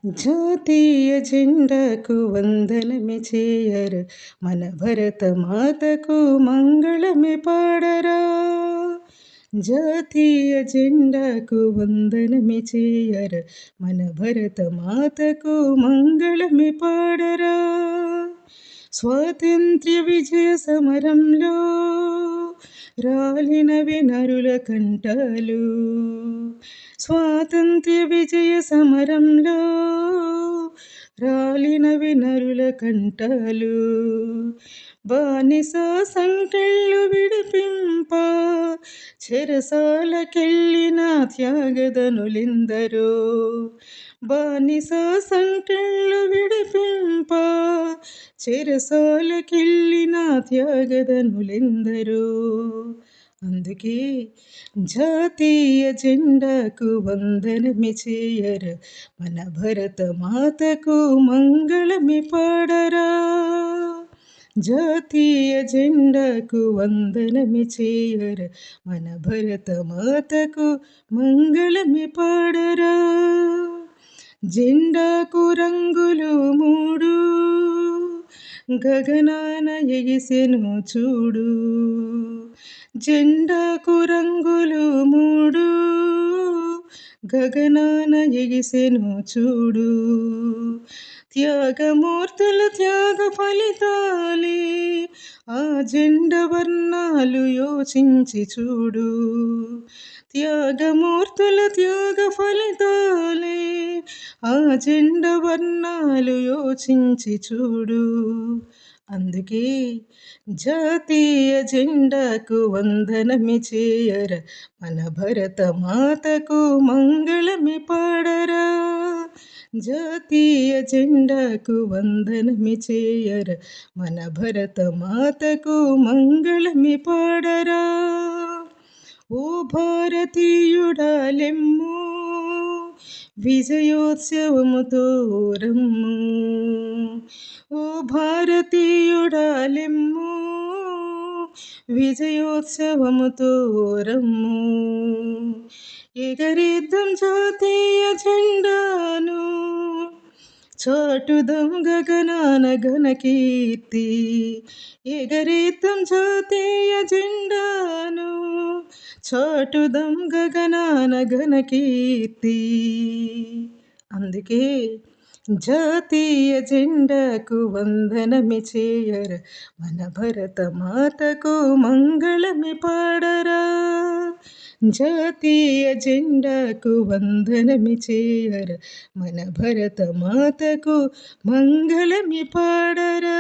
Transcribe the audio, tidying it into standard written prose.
జాతీయ జెండాకు వందనమే చేయరు, మన భరత మాతకు మంగళమే పాడరా. జాతీయ జెండాకు వందనమే చేయరు, మన భరత మాతకు మంగళమే పాడరా. స్వాతంత్ర్య విజయ సమరంలో రాలినవి నరుల కంఠాలు. స్వాతంత్ర్య విజయ సమరంలో రాలినవి నరుల కంఠాలు. బానిస సంకెళ్ళు విడిపింప చెరసాలకెళ్ళిన త్యాగదనులెందరో. బానిస సంకెళ్ళు విడిపింప చెరసాలకెళ్ళిన త్యాగదనులెందరో. అందుకే జాతీయ జెండాకు వందనమే చేయరు, మన భరత మాతకు మంగళమే పాడరా. జాతీయ జెండాకు వందనమే చేయరు, మన భరత మాతకు మంగళమే పాడరా. జెండాకు రంగులు మూడు గగనాన ఎగిసెను చూడు. జెండాకు రంగులు మూడు గగనాన ఎగిసెను చూడు. త్యాగమూర్తుల త్యాగ ఫలితాలే ఆ జెండా వర్ణాలు యోచించి చూడు. త్యాగమూర్తుల త్యాగ ఫలితాలే ఆ జెండా వర్ణాలు యోచించి చూడు. అందుకే జాతీయ జెండాకు వందనమే చేయర, మన భరత మాతకు మంగళమే పాడరా. జాతీయ జెండాకు వందనమే చేయర, మన భరత మాతకు మంగళమే పాడరా. ఓ భారతీయుడా లెమ్ము, విజయోత్సవముతో రమ్ము. ఓ భారతీయుడా లెమ్ము, విజయోత్సవముతో రమ్ము. ఎగరేద్దాం జాతీయ జెండాను, చాటుదాం గగనాన ఘనకీర్తి. ఎగరేద్దాం జాతీయ జెండాను, చాటుదాం గగనాన ఘనకీర్తి. అందుకే జాతీయ జెండాకు వందనమే చేయర, మన భరత మాతకు మంగళమే పాడరా. జాతీయ జెండాకు వందనమే చేయర, మన భరత మాతకు మంగళమే పాడరా.